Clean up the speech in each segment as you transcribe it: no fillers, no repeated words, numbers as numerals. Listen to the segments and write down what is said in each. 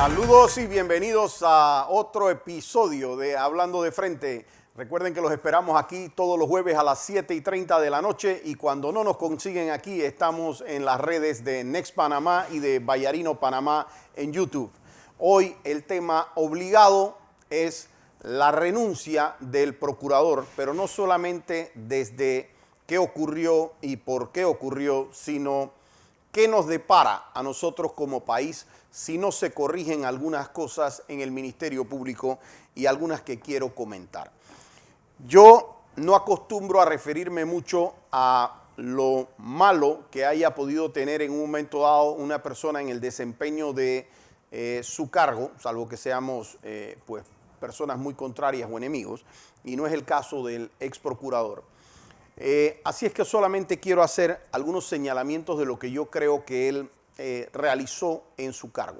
Saludos y bienvenidos a otro episodio de Hablando de Frente. Recuerden que los esperamos aquí todos los jueves a las 7:30 de la noche y cuando no nos consiguen aquí estamos en las redes de Next Panamá y de Vallarino Panamá en YouTube. Hoy el tema obligado es la renuncia del procurador, pero no solamente desde qué ocurrió y por qué ocurrió, sino qué nos depara a nosotros como país si no se corrigen algunas cosas en el Ministerio Público y algunas que quiero comentar. Yo no acostumbro a referirme mucho a lo malo que haya podido tener en un momento dado una persona en el desempeño de su cargo, salvo que seamos pues, personas muy contrarias o enemigos, y no es el caso del ex procurador. Así es que solamente quiero hacer algunos señalamientos de lo que yo creo que él realizó en su cargo.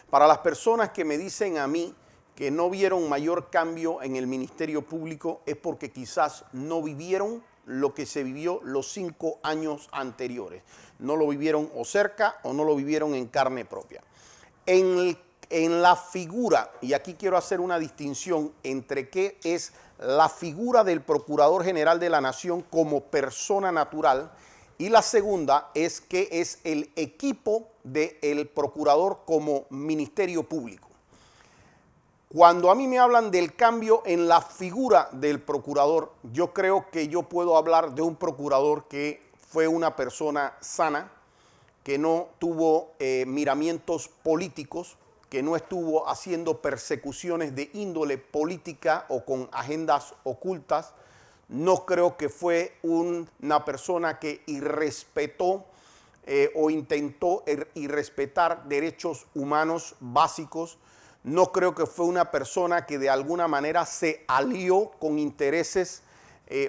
Para las personas que me dicen a mí que no vieron mayor cambio en el Ministerio Público es porque quizás no vivieron lo que se vivió los 5 años anteriores. No lo vivieron o cerca o no lo vivieron en carne propia. En la figura, y aquí quiero hacer una distinción entre qué es la figura del Procurador General de la Nación como persona natural y la segunda es qué es el equipo del Procurador como Ministerio Público. Cuando a mí me hablan del cambio en la figura del procurador, yo creo que yo puedo hablar de un procurador que fue una persona sana, que no tuvo miramientos políticos, que no estuvo haciendo persecuciones de índole política o con agendas ocultas. No creo que fue una persona que irrespetó o intentó irrespetar derechos humanos básicos. No creo que fue una persona que de alguna manera se alió con intereses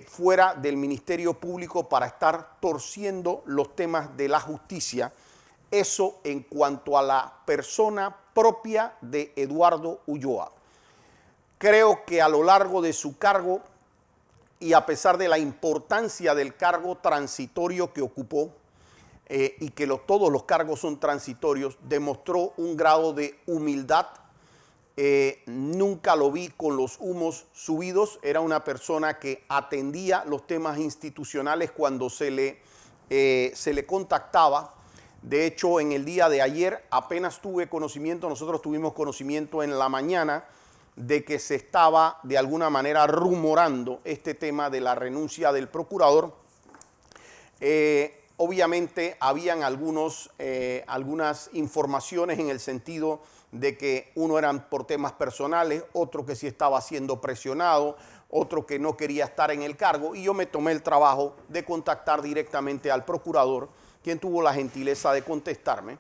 fuera del Ministerio Público para estar torciendo los temas de la justicia. Eso en cuanto a la persona propia de Eduardo Ulloa. Creo que a lo largo de su cargo y a pesar de la importancia del cargo transitorio que ocupó y que todos los cargos son transitorios, demostró un grado de humildad. Nunca lo vi con los humos subidos. Era una persona que atendía los temas institucionales cuando se le contactaba. De hecho, en el día de ayer apenas tuve conocimiento, nosotros tuvimos conocimiento en la mañana de que se estaba de alguna manera rumorando este tema de la renuncia del procurador. Obviamente habían algunas informaciones en el sentido de que uno eran por temas personales, otro que sí estaba siendo presionado, otro que no quería estar en el cargo y yo me tomé el trabajo de contactar directamente al procurador, quien tuvo la gentileza de contestarme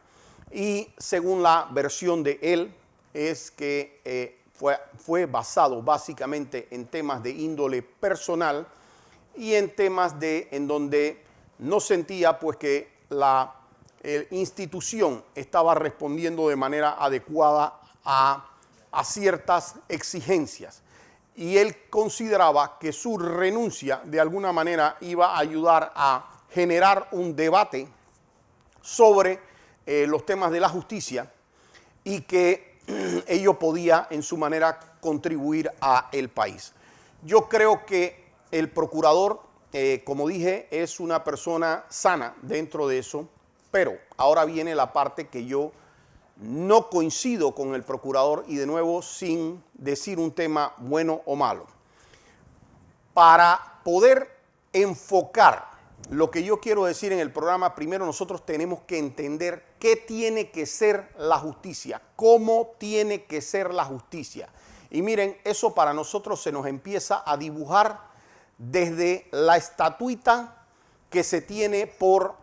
y según la versión de él es que fue basado básicamente en temas de índole personal y en temas en donde no sentía pues que la institución estaba respondiendo de manera adecuada a ciertas exigencias. Y él consideraba que su renuncia de alguna manera iba a ayudar a generar un debate sobre los temas de la justicia y que ello podía en su manera contribuir a el país. Yo creo que el procurador, como dije, es una persona sana dentro de eso, pero ahora viene la parte que yo no coincido con el procurador y de nuevo sin decir un tema bueno o malo. Para poder enfocar lo que yo quiero decir en el programa, primero nosotros tenemos que entender qué tiene que ser la justicia, cómo tiene que ser la justicia. Y miren, eso para nosotros se nos empieza a dibujar desde la estatuita que se tiene por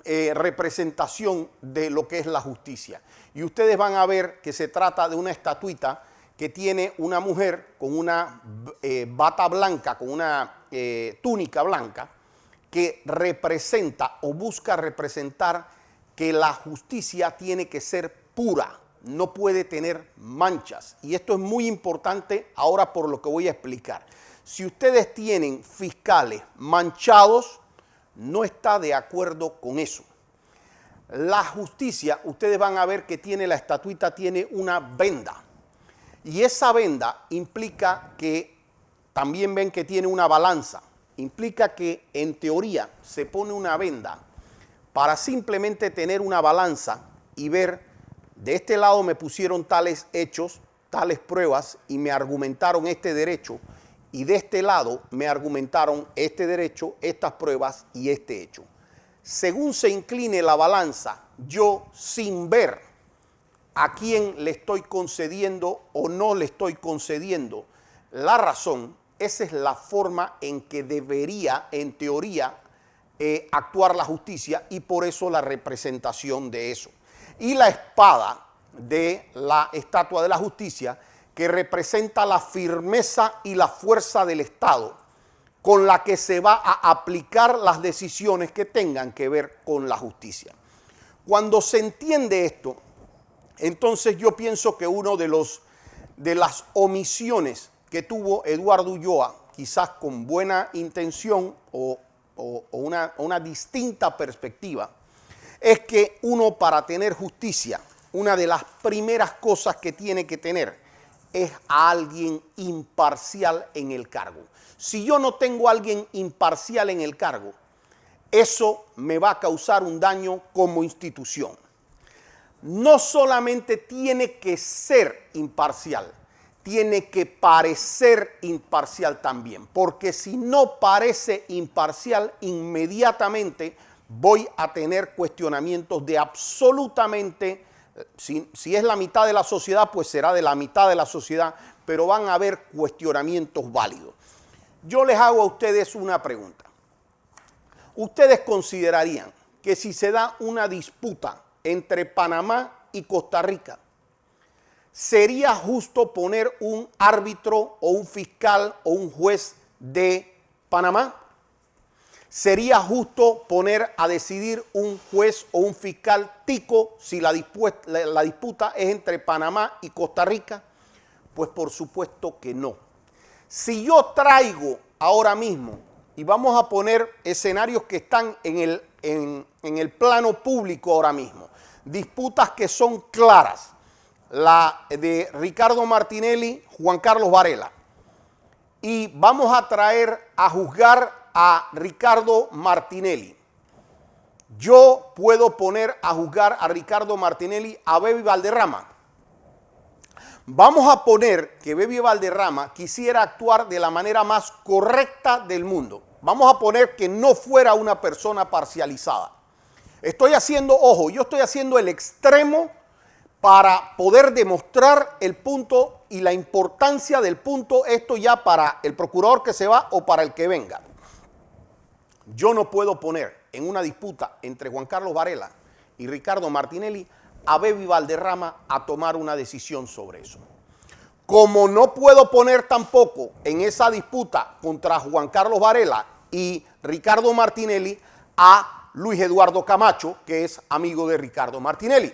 representación de lo que es la justicia. Y ustedes van a ver que se trata de una estatuita que tiene una mujer con una bata blanca, con una túnica blanca, que representa o busca representar que la justicia tiene que ser pura, no puede tener manchas. Y esto es muy importante ahora por lo que voy a explicar. Si ustedes tienen fiscales manchados, no está de acuerdo con eso. La justicia, ustedes van a ver que tiene la estatuita, tiene una venda. Y esa venda implica que, también ven que tiene una balanza. Implica que en teoría se pone una venda para simplemente tener una balanza y ver, de este lado me pusieron tales hechos, tales pruebas y me argumentaron este derecho, y de este lado me argumentaron este derecho, estas pruebas y este hecho. Según se incline la balanza, yo sin ver a quién le estoy concediendo o no le estoy concediendo la razón, esa es la forma en que debería, en teoría, actuar la justicia, y por eso la representación de eso. Y la espada de la estatua de la justicia, que representa la firmeza y la fuerza del Estado, con la que se va a aplicar las decisiones que tengan que ver con la justicia. Cuando se entiende esto, entonces yo pienso que uno de las omisiones que tuvo Eduardo Ulloa, quizás con buena intención o una distinta perspectiva, es que uno, para tener justicia, una de las primeras cosas que tiene que tener es a alguien imparcial en el cargo. Si yo no tengo a alguien imparcial en el cargo, eso me va a causar un daño como institución. No solamente tiene que ser imparcial, tiene que parecer imparcial también, porque si no parece imparcial, inmediatamente voy a tener cuestionamientos de absolutamente, si es la mitad de la sociedad, pues será de la mitad de la sociedad, pero van a haber cuestionamientos válidos. Yo les hago a ustedes una pregunta. ¿Ustedes considerarían que si se da una disputa entre Panamá y Costa Rica, sería justo poner un árbitro o un fiscal o un juez de Panamá? ¿Sería justo poner a decidir un juez o un fiscal tico si la disputa es entre Panamá y Costa Rica? Pues por supuesto que no. Si yo traigo ahora mismo, y vamos a poner escenarios que están en el plano público ahora mismo, disputas que son claras, la de Ricardo Martinelli, Juan Carlos Varela, y vamos a traer a juzgar a Ricardo Martinelli. Yo puedo poner a juzgar a Ricardo Martinelli a Beby Valderrama. Vamos a poner que Beby Valderrama quisiera actuar de la manera más correcta del mundo. Vamos a poner que no fuera una persona parcializada. Estoy haciendo, ojo, yo estoy haciendo el extremo para poder demostrar el punto y la importancia del punto, esto ya para el procurador que se va o para el que venga. Yo no puedo poner en una disputa entre Juan Carlos Varela y Ricardo Martinelli a Beby Valderrama a tomar una decisión sobre eso. Como no puedo poner tampoco en esa disputa contra Juan Carlos Varela y Ricardo Martinelli a Luis Eduardo Camacho, que es amigo de Ricardo Martinelli.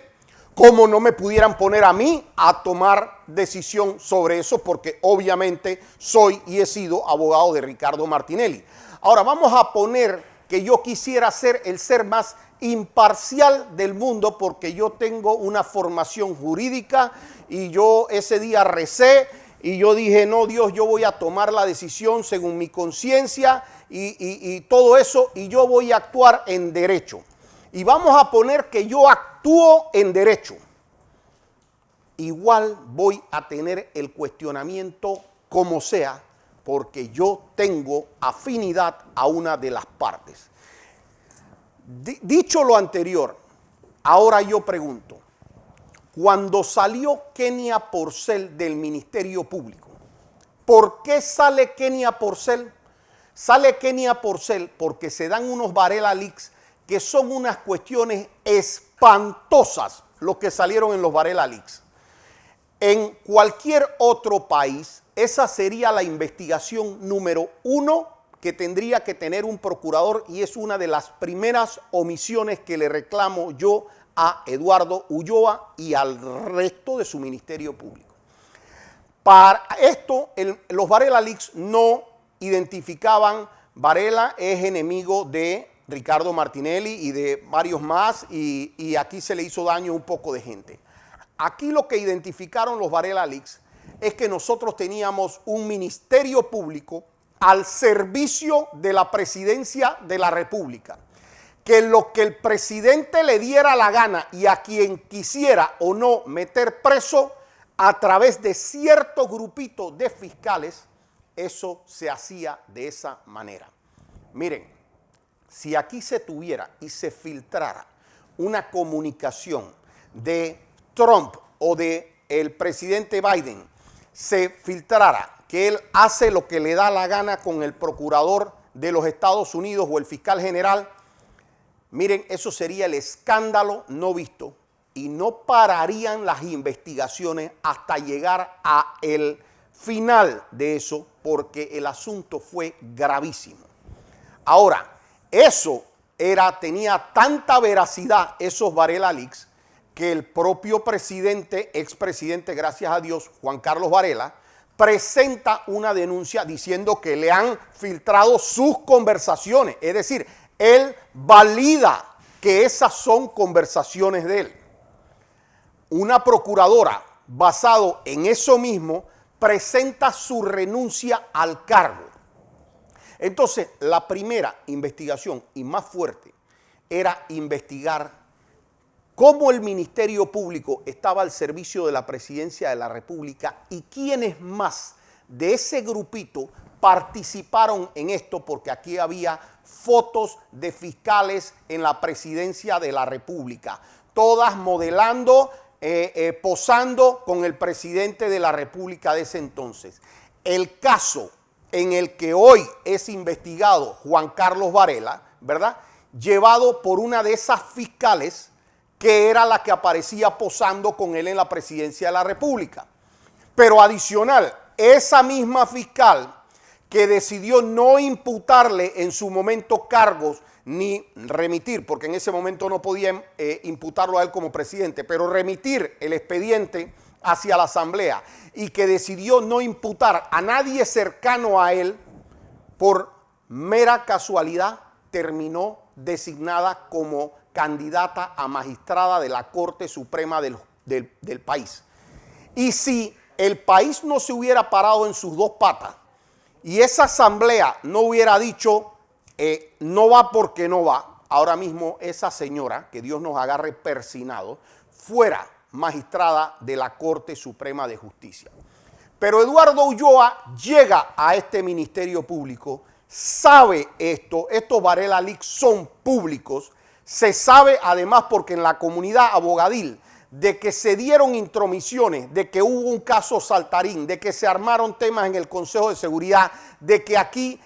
Como no me pudieran poner a mí a tomar decisión sobre eso, porque obviamente soy y he sido abogado de Ricardo Martinelli. Ahora vamos a poner que yo quisiera ser el ser más imparcial del mundo, porque yo tengo una formación jurídica y yo ese día recé y yo dije, no, Dios, yo voy a tomar la decisión según mi conciencia y todo eso, y yo voy a actuar en derecho. Y vamos a poner que yo actúo en derecho. Igual voy a tener el cuestionamiento como sea, porque yo tengo afinidad a una de las partes. Dicho lo anterior, ahora yo pregunto, cuando salió Kenia Porcel del Ministerio Público, ¿por qué sale Kenia Porcel? Sale Kenia Porcel porque se dan unos Varela Leaks que son unas cuestiones espantosas los que salieron en los Varela Leaks. En cualquier otro país, esa sería la investigación número 1 que tendría que tener un procurador, y es una de las primeras omisiones que le reclamo yo a Eduardo Ulloa y al resto de su Ministerio Público. Para esto, los Varela Leaks no identificaban, Varela es enemigo de Ricardo Martinelli y de varios más, y aquí se le hizo daño a un poco de gente. Aquí lo que identificaron los Varela Leaks es que nosotros teníamos un ministerio público al servicio de la presidencia de la República, que lo que el presidente le diera la gana y a quien quisiera o no meter preso a través de cierto grupito de fiscales, eso se hacía de esa manera. Miren, si aquí se tuviera y se filtrara una comunicación de Trump o de el presidente Biden, se filtrara que él hace lo que le da la gana con el procurador de los Estados Unidos o el fiscal general, miren, eso sería el escándalo no visto y no pararían las investigaciones hasta llegar a el final de eso, porque el asunto fue gravísimo. Ahora, eso tenía tanta veracidad, esos Varela Leaks, que el propio presidente, expresidente, gracias a Dios, Juan Carlos Varela, presenta una denuncia diciendo que le han filtrado sus conversaciones. Es decir, él valida que esas son conversaciones de él. Una procuradora, basado en eso mismo, presenta su renuncia al cargo. Entonces, la primera investigación y más fuerte era investigar cómo el Ministerio Público estaba al servicio de la Presidencia de la República y quiénes más de ese grupito participaron en esto, porque aquí había fotos de fiscales en la Presidencia de la República, todas modelando, posando con el presidente de la República de ese entonces. El caso en el que hoy es investigado Juan Carlos Varela, ¿verdad?, llevado por una de esas fiscales que era la que aparecía posando con él en la presidencia de la República. Pero adicional, esa misma fiscal que decidió no imputarle en su momento cargos ni remitir, porque en ese momento no podía imputarlo a él como presidente, pero remitir el expediente hacia la Asamblea, y que decidió no imputar a nadie cercano a él, por mera casualidad terminó designada como candidata a magistrada de la Corte Suprema del país. Y si el país no se hubiera parado en sus dos patas y esa asamblea no hubiera dicho no va porque no va, ahora mismo esa señora, que Dios nos agarre persinado, fuera magistrada de la Corte Suprema de Justicia. Pero Eduardo Ulloa llega a este Ministerio Público, sabe esto, estos Varela Leaks son públicos. Se sabe además, porque en la comunidad abogadil, de que se dieron intromisiones, de que hubo un caso saltarín, de que se armaron temas en el Consejo de Seguridad, de que aquí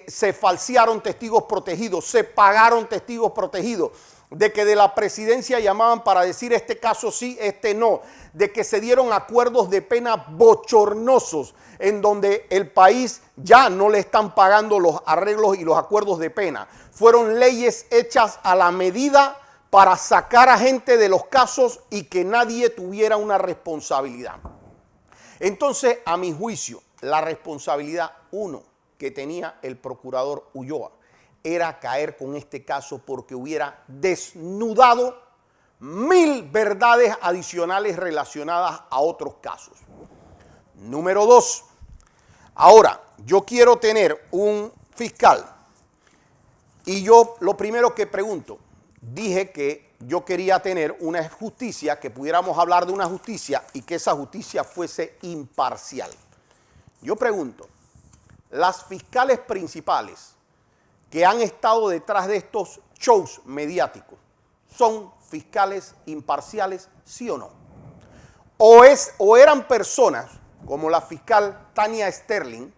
se falsearon testigos protegidos, se pagaron testigos protegidos, de que de la presidencia llamaban para decir este caso sí, este no, de que se dieron acuerdos de pena bochornosos en donde el país ya no le están pagando los arreglos y los acuerdos de pena. Fueron leyes hechas a la medida para sacar a gente de los casos y que nadie tuviera una responsabilidad. Entonces, a mi juicio, la responsabilidad que tenía el procurador Ulloa era caer con este caso, porque hubiera desnudado 1000 verdades adicionales relacionadas a otros casos. Número 2. Ahora, yo quiero tener un fiscal y yo lo primero que pregunto, dije que yo quería tener una justicia, que pudiéramos hablar de una justicia y que esa justicia fuese imparcial. Yo pregunto, las fiscales principales que han estado detrás de estos shows mediáticos, ¿son fiscales imparciales, sí o no? O eran personas como la fiscal Tania Sterling,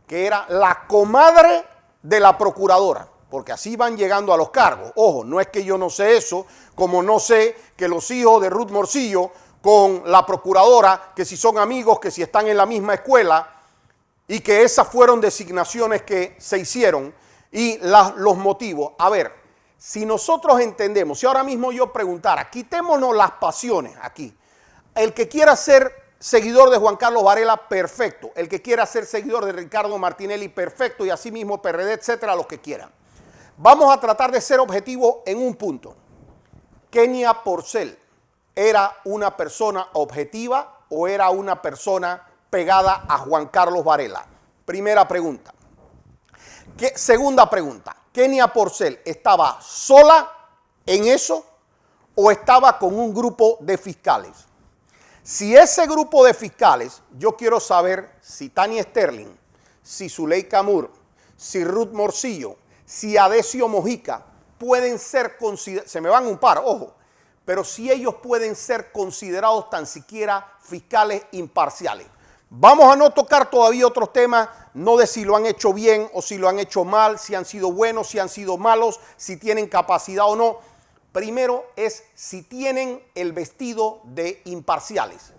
que era la comadre de la procuradora, porque así van llegando a los cargos. Ojo, no es que yo no sé eso, como no sé que los hijos de Ruth Morcillo con la procuradora, que si son amigos, que si están en la misma escuela, y que esas fueron designaciones que se hicieron, y los motivos. A ver, si nosotros entendemos, si ahora mismo yo preguntara, quitémonos las pasiones aquí. El que quiera ser seguidor de Juan Carlos Varela, perfecto. El que quiera ser seguidor de Ricardo Martinelli, perfecto. Y así mismo PRD, etcétera, los que quieran. Vamos a tratar de ser objetivos en un punto. ¿Kenia Porcel era una persona objetiva o era una persona pegada a Juan Carlos Varela? Primera pregunta. Segunda pregunta. ¿Kenia Porcel estaba sola en eso o estaba con un grupo de fiscales? Si ese grupo de fiscales, yo quiero saber si Tania Sterling, si Zuleika Moore, si Ruth Morcillo, si Adesio Mojica pueden ser considerados, se me van un par, ojo, pero si ellos pueden ser considerados tan siquiera fiscales imparciales. Vamos a no tocar todavía otros temas, no de si lo han hecho bien o si lo han hecho mal, si han sido buenos, si han sido malos, si tienen capacidad o no. Primero es si tienen el vestido de imparciales.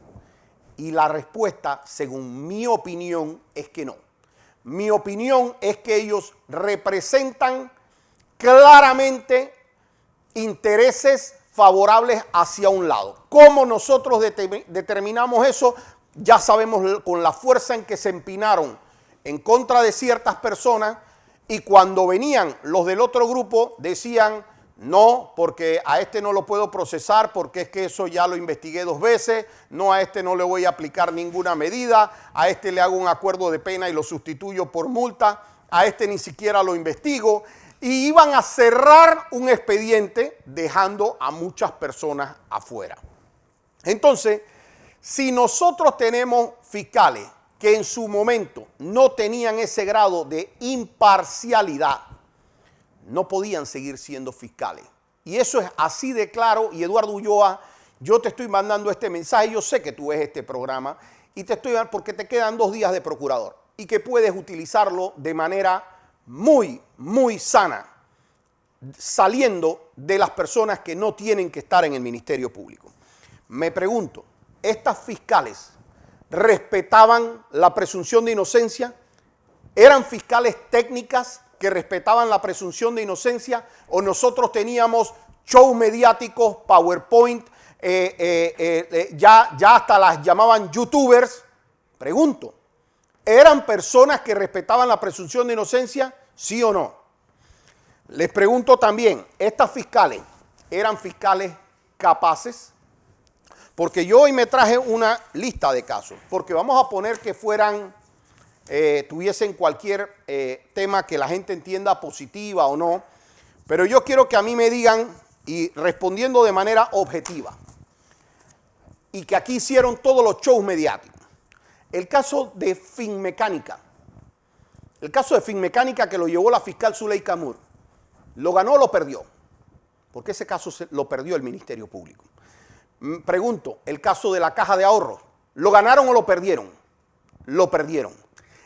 Y la respuesta, según mi opinión, es que no. Mi opinión es que ellos representan claramente intereses favorables hacia un lado. ¿Cómo nosotros determinamos eso? Ya sabemos con la fuerza en que se empinaron en contra de ciertas personas y cuando venían los del otro grupo decían no, porque a este no lo puedo procesar porque es que eso ya lo investigué 2 veces, no, a este no le voy a aplicar ninguna medida, a este le hago un acuerdo de pena y lo sustituyo por multa, a este ni siquiera lo investigo y iban a cerrar un expediente dejando a muchas personas afuera. Entonces, si nosotros tenemos fiscales que en su momento no tenían ese grado de imparcialidad, no podían seguir siendo fiscales. Y eso es así de claro. Y Eduardo Ulloa, yo te estoy mandando este mensaje. Yo sé que tú ves este programa y te estoy dando porque te quedan 2 días de procurador y que puedes utilizarlo de manera muy, muy sana, saliendo de las personas que no tienen que estar en el Ministerio Público. Me pregunto, ¿estas fiscales respetaban la presunción de inocencia? ¿Eran fiscales técnicas que respetaban la presunción de inocencia o nosotros teníamos show mediáticos, PowerPoint, ya hasta las llamaban youtubers? Pregunto, ¿eran personas que respetaban la presunción de inocencia? ¿Sí o no? Les pregunto también, ¿estas fiscales eran fiscales capaces? Porque yo hoy me traje una lista de casos, porque vamos a poner que fueran tuviesen cualquier tema que la gente entienda positiva o no, pero yo quiero que a mí me digan, y respondiendo de manera objetiva, y que aquí hicieron todos los shows mediáticos, el caso de Finmecánica, que lo llevó la fiscal Zuleika Moore, ¿lo ganó o lo perdió? Porque ese caso lo perdió el Ministerio Público. Pregunto, el caso de la Caja de Ahorros, ¿lo ganaron o lo perdieron? Lo perdieron.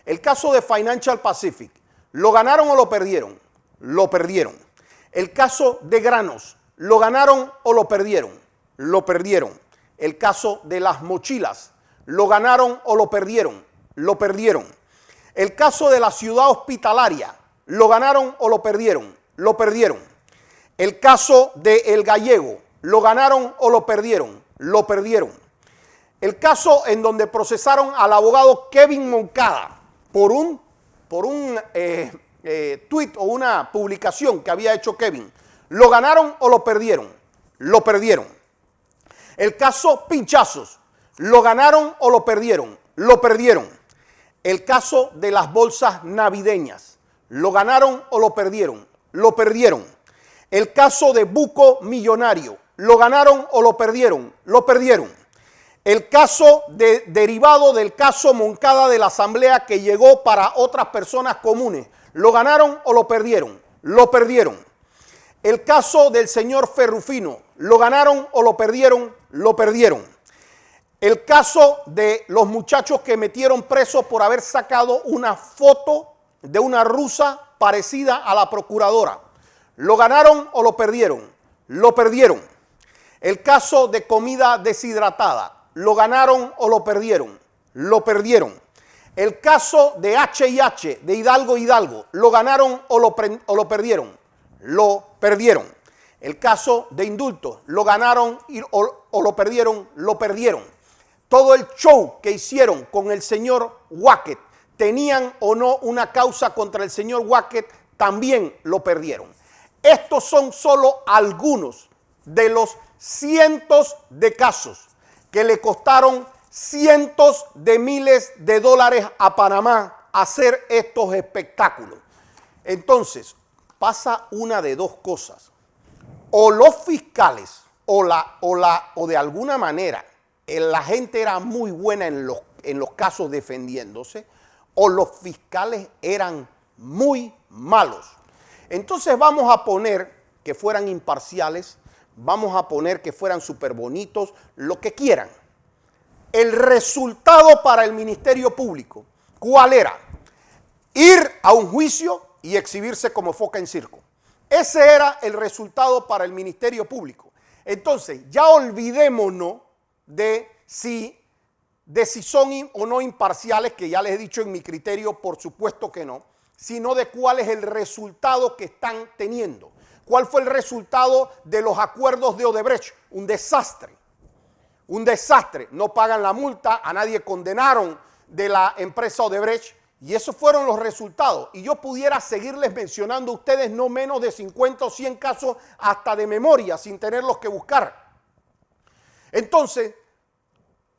El caso de Financial Pacific, ¿lo ganaron o lo perdieron? Lo perdieron. El caso de Granos, ¿lo ganaron o lo perdieron? Lo perdieron. El caso de las mochilas, ¿lo ganaron o lo perdieron? Lo perdieron. El caso de la ciudad hospitalaria, ¿lo ganaron o lo perdieron? Lo perdieron. El caso de El Gallego, ¿lo ganaron o lo perdieron? Lo perdieron. El caso en donde procesaron al abogado Kevin Moncada por un tuit o una publicación que había hecho Kevin. ¿Lo ganaron o lo perdieron? Lo perdieron. El caso Pinchazos. ¿Lo ganaron o lo perdieron? Lo perdieron. El caso de las bolsas navideñas. ¿Lo ganaron o lo perdieron? Lo perdieron. El caso de Buco Millonario. ¿Lo ganaron o lo perdieron? Lo perdieron. El caso derivado del caso Moncada de la Asamblea que llegó para otras personas comunes. ¿Lo ganaron o lo perdieron? Lo perdieron. El caso del señor Ferrufino. ¿Lo ganaron o lo perdieron? Lo perdieron. El caso de los muchachos que metieron presos por haber sacado una foto de una rusa parecida a la procuradora. ¿Lo ganaron o lo perdieron? Lo perdieron. El caso de comida deshidratada. ¿Lo ganaron o lo perdieron? Lo perdieron. El caso de H&H, de Hidalgo Hidalgo, ¿lo ganaron o lo perdieron? Lo perdieron. El caso de indultos, ¿lo ganaron o lo perdieron? Lo perdieron. Todo el show que hicieron con el señor Wackett, ¿tenían o no una causa contra el señor Wackett? También lo perdieron. Estos son solo algunos de los cientos de casos que le costaron cientos de miles de dólares a Panamá hacer estos espectáculos. Entonces, pasa una de dos cosas. O los fiscales o de alguna manera la gente era muy buena en los casos defendiéndose, o los fiscales eran muy malos. Entonces vamos a poner que fueran imparciales, vamos a poner que fueran súper bonitos, lo que quieran. El resultado para el Ministerio Público, ¿cuál era? Ir a un juicio y exhibirse como foca en circo. Ese era el resultado para el Ministerio Público. Entonces, ya olvidémonos de si son o no imparciales, que ya les he dicho en mi criterio, por supuesto que no, sino de cuál es el resultado que están teniendo. ¿Cuál fue el resultado de los acuerdos de Odebrecht? Un desastre. Un desastre. No pagan la multa, a nadie condenaron de la empresa Odebrecht. Y esos fueron los resultados. Y yo pudiera seguirles mencionando a ustedes no menos de 50 o 100 casos hasta de memoria, sin tenerlos que buscar. Entonces,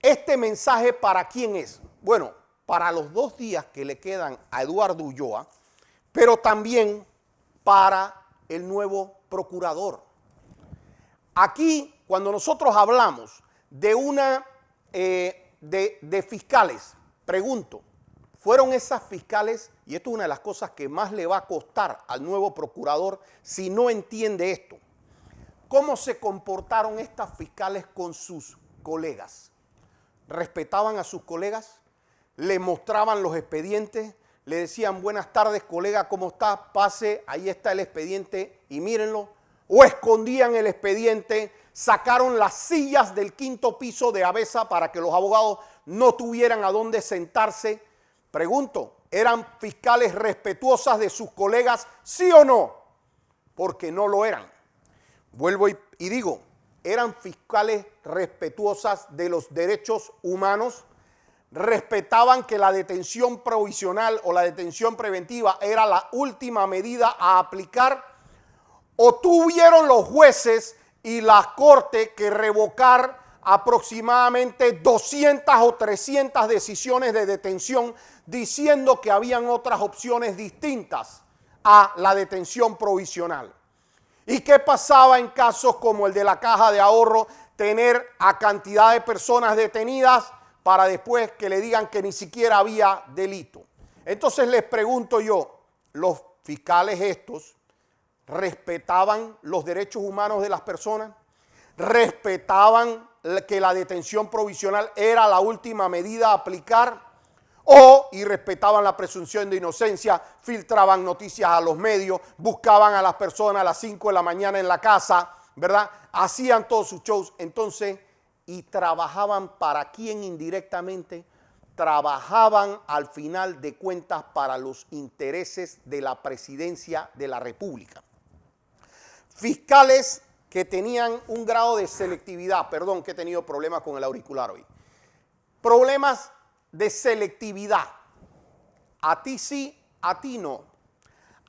¿este mensaje para quién es? Bueno, para los 2 días que le quedan a Eduardo Ulloa, pero también para el nuevo procurador. Aquí, cuando nosotros hablamos de de fiscales, pregunto, ¿fueron esas fiscales? Y esto es una de las cosas que más le va a costar al nuevo procurador si no entiende esto. ¿Cómo se comportaron estas fiscales con sus colegas? ¿Respetaban a sus colegas? ¿Le mostraban los expedientes? ¿Le decían buenas tardes, colega, ¿cómo está? Pase, ahí está el expediente y mírenlo. ¿O escondían el expediente? ¿Sacaron las sillas del 5º piso de Avesa para que los abogados no tuvieran a dónde sentarse? Pregunto, ¿eran fiscales respetuosas de sus colegas, sí o no? Porque no lo eran. Vuelvo y digo, ¿eran fiscales respetuosas de los derechos humanos? ¿Respetaban que la detención provisional o la detención preventiva era la última medida a aplicar? ¿O tuvieron los jueces y la corte que revocar aproximadamente 200 o 300 decisiones de detención diciendo que habían otras opciones distintas a la detención provisional? ¿Y qué pasaba en casos como el de la Caja de Ahorro, tener a cantidad de personas detenidas para después que le digan que ni siquiera había delito? Entonces les pregunto yo, ¿los fiscales estos respetaban los derechos humanos de las personas? ¿Respetaban que la detención provisional era la última medida a aplicar? Y respetaban la presunción de inocencia, filtraban noticias a los medios, buscaban a las personas a las 5 de la mañana en la casa, ¿verdad? Hacían todos sus shows. Entonces, ¿y trabajaban para quién indirectamente? Trabajaban al final de cuentas para los intereses de la presidencia de la República. Fiscales que tenían un grado de selectividad, perdón que he tenido problemas con el auricular hoy, problemas de selectividad, a ti sí, a ti no,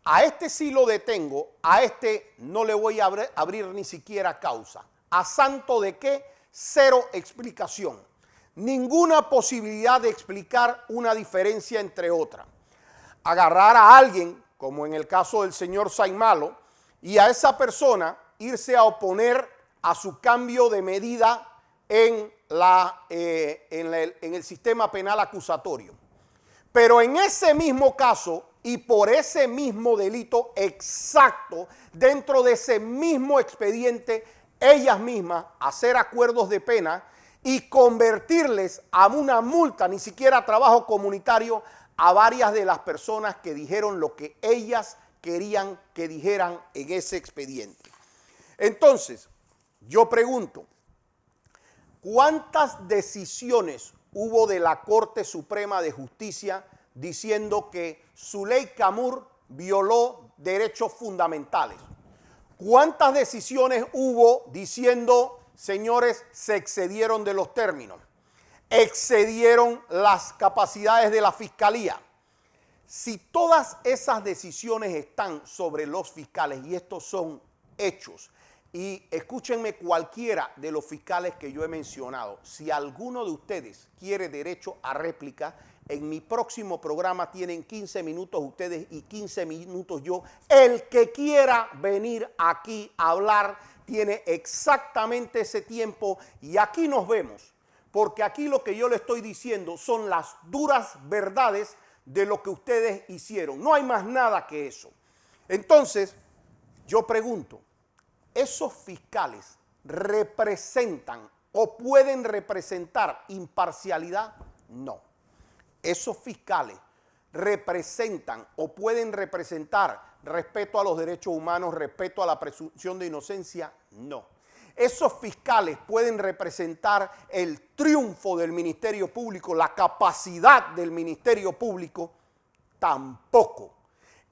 a este sí lo detengo, a este no le voy a abrir ni siquiera causa, ¿a santo de qué? Cero explicación, ninguna posibilidad de explicar una diferencia entre otras. Agarrar a alguien, como en el caso del señor Saimalo, y a esa persona irse a oponer a su cambio de medida en el sistema penal acusatorio. Pero en ese mismo caso y por ese mismo delito exacto, dentro de ese mismo expediente, ellas mismas hacer acuerdos de pena y convertirles a una multa, ni siquiera trabajo comunitario, a varias de las personas que dijeron lo que ellas querían que dijeran en ese expediente. Entonces, yo pregunto, ¿cuántas decisiones hubo de la Corte Suprema de Justicia diciendo que Zuley Camur violó derechos fundamentales? ¿Cuántas decisiones hubo diciendo, señores, se excedieron de los términos, excedieron las capacidades de la Fiscalía, Si todas esas decisiones están sobre los fiscales, y estos son hechos, y escúchenme cualquiera de los fiscales que yo he mencionado, si alguno de ustedes quiere derecho a réplica, en mi próximo programa tienen 15 minutos ustedes y 15 minutos yo. El que quiera venir aquí a hablar tiene exactamente ese tiempo y aquí nos vemos, porque aquí lo que yo le estoy diciendo son las duras verdades de lo que ustedes hicieron. No hay más nada que eso. Entonces, yo pregunto, ¿esos fiscales representan o pueden representar imparcialidad? No. ¿Esos fiscales representan o pueden representar respeto a los derechos humanos, respeto a la presunción de inocencia? No. ¿Esos fiscales pueden representar el triunfo del Ministerio Público, la capacidad del Ministerio Público? Tampoco.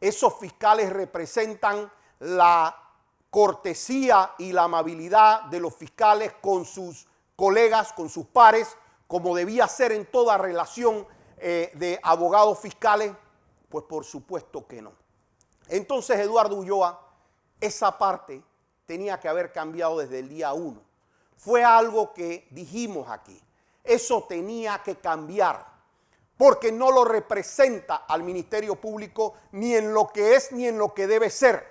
¿Esos fiscales representan la cortesía y la amabilidad de los fiscales con sus colegas, con sus pares, como debía ser en toda relación de abogados fiscales? Pues por supuesto que no. Entonces, Eduardo Ulloa, esa parte tenía que haber cambiado desde el día 1. Fue algo que dijimos aquí. Eso tenía que cambiar, porque no lo representa al Ministerio Público ni en lo que es ni en lo que debe ser.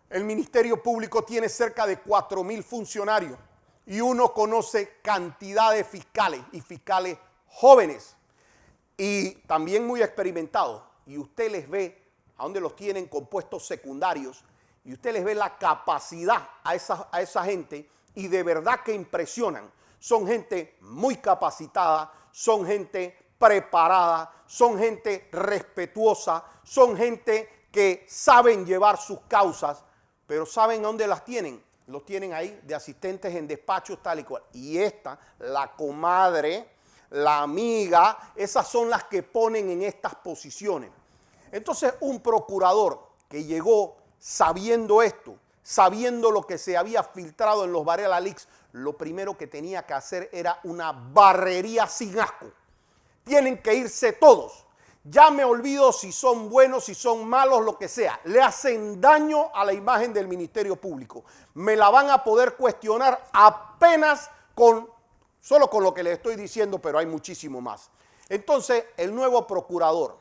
El Ministerio Público tiene cerca de 4,000 funcionarios y uno conoce cantidad de fiscales y fiscales jóvenes y también muy experimentados. Y usted les ve a donde los tienen con puestos secundarios y usted les ve la capacidad a esa gente y de verdad que impresionan. Son gente muy capacitada, son gente preparada, son gente respetuosa, son gente que saben llevar sus causas, pero ¿saben a dónde las tienen? Los tienen ahí de asistentes en despachos tal y cual. Y esta, la comadre, la amiga, esas son las que ponen en estas posiciones. Entonces, un procurador que llegó sabiendo esto, sabiendo lo que se había filtrado en los Varela Leaks, lo primero que tenía que hacer era una barrería sin asco. Tienen que irse todos. Ya me olvido si son buenos, si son malos, lo que sea. Le hacen daño a la imagen del Ministerio Público. Me la van a poder cuestionar apenas solo con lo que les estoy diciendo, pero hay muchísimo más. Entonces, el nuevo procurador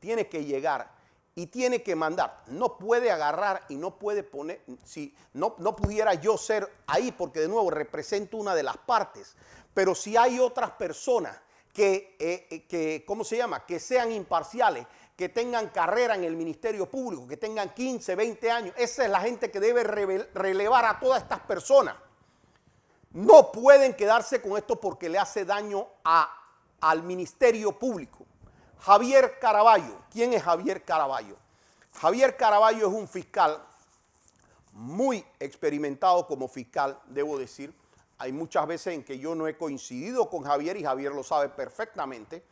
tiene que llegar y tiene que mandar. No puede agarrar y no puede poner, si no pudiera yo ser ahí, porque de nuevo represento una de las partes, pero si hay otras personas que ¿cómo se llama?, que sean imparciales, que tengan carrera en el Ministerio Público, que tengan 15, 20 años, esa es la gente que debe relevar a todas estas personas. No pueden quedarse con esto porque le hace daño al Ministerio Público. Javier Caraballo. ¿Quién es Javier Caraballo? Javier Caraballo es un fiscal muy experimentado como fiscal, debo decir. Hay muchas veces en que yo no he coincidido con Javier y Javier lo sabe perfectamente,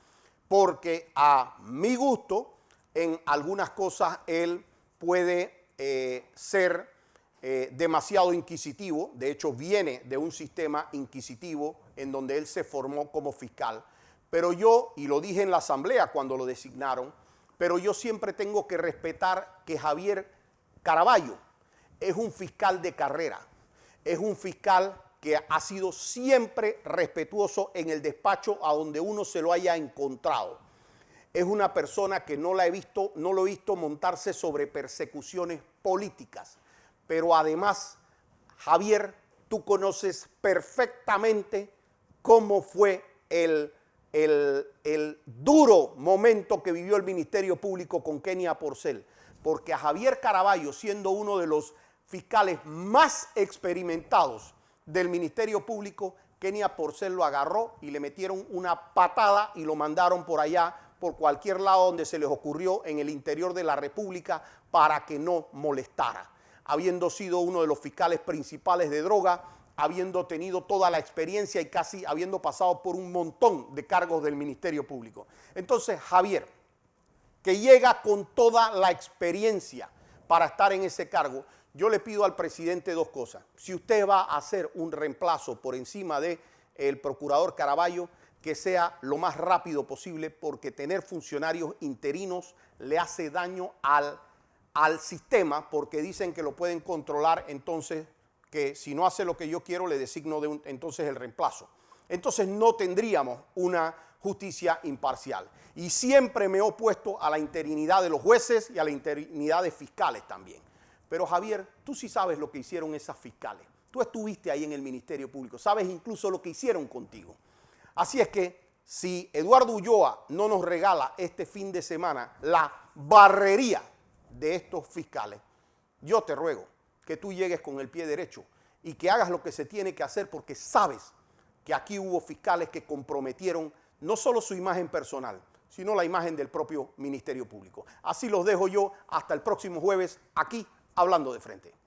porque a mi gusto, en algunas cosas él puede ser demasiado inquisitivo. De hecho, viene de un sistema inquisitivo en donde él se formó como fiscal. Pero yo, y lo dije en la asamblea cuando lo designaron, pero yo siempre tengo que respetar que Javier Caraballo es un fiscal de carrera, es un fiscal que ha sido siempre respetuoso en el despacho a donde uno se lo haya encontrado. Es una persona que no lo he visto montarse sobre persecuciones políticas. Pero además, Javier, tú conoces perfectamente cómo fue el duro momento que vivió el Ministerio Público con Kenia Porcel. Porque a Javier Caraballo, siendo uno de los fiscales más experimentados del Ministerio Público, Kenia Porcel lo agarró y le metieron una patada y lo mandaron por allá, por cualquier lado donde se les ocurrió en el interior de la República para que no molestara. Habiendo sido uno de los fiscales principales de droga, habiendo tenido toda la experiencia y casi habiendo pasado por un montón de cargos del Ministerio Público. Entonces, Javier, que llega con toda la experiencia para estar en ese cargo, yo le pido al presidente dos cosas. Si usted va a hacer un reemplazo por encima del procurador Caraballo, que sea lo más rápido posible, porque tener funcionarios interinos le hace daño al sistema, porque dicen que lo pueden controlar, entonces que si no hace lo que yo quiero le designo entonces el reemplazo. Entonces no tendríamos una justicia imparcial. Y siempre me he opuesto a la interinidad de los jueces y a la interinidad de fiscales también. Pero Javier, tú sí sabes lo que hicieron esas fiscales. Tú estuviste ahí en el Ministerio Público, sabes incluso lo que hicieron contigo. Así es que si Eduardo Ulloa no nos regala este fin de semana la barrería de estos fiscales, yo te ruego que tú llegues con el pie derecho y que hagas lo que se tiene que hacer, porque sabes que aquí hubo fiscales que comprometieron no solo su imagen personal, sino la imagen del propio Ministerio Público. Así los dejo yo hasta el próximo jueves aquí, Hablando de Frente.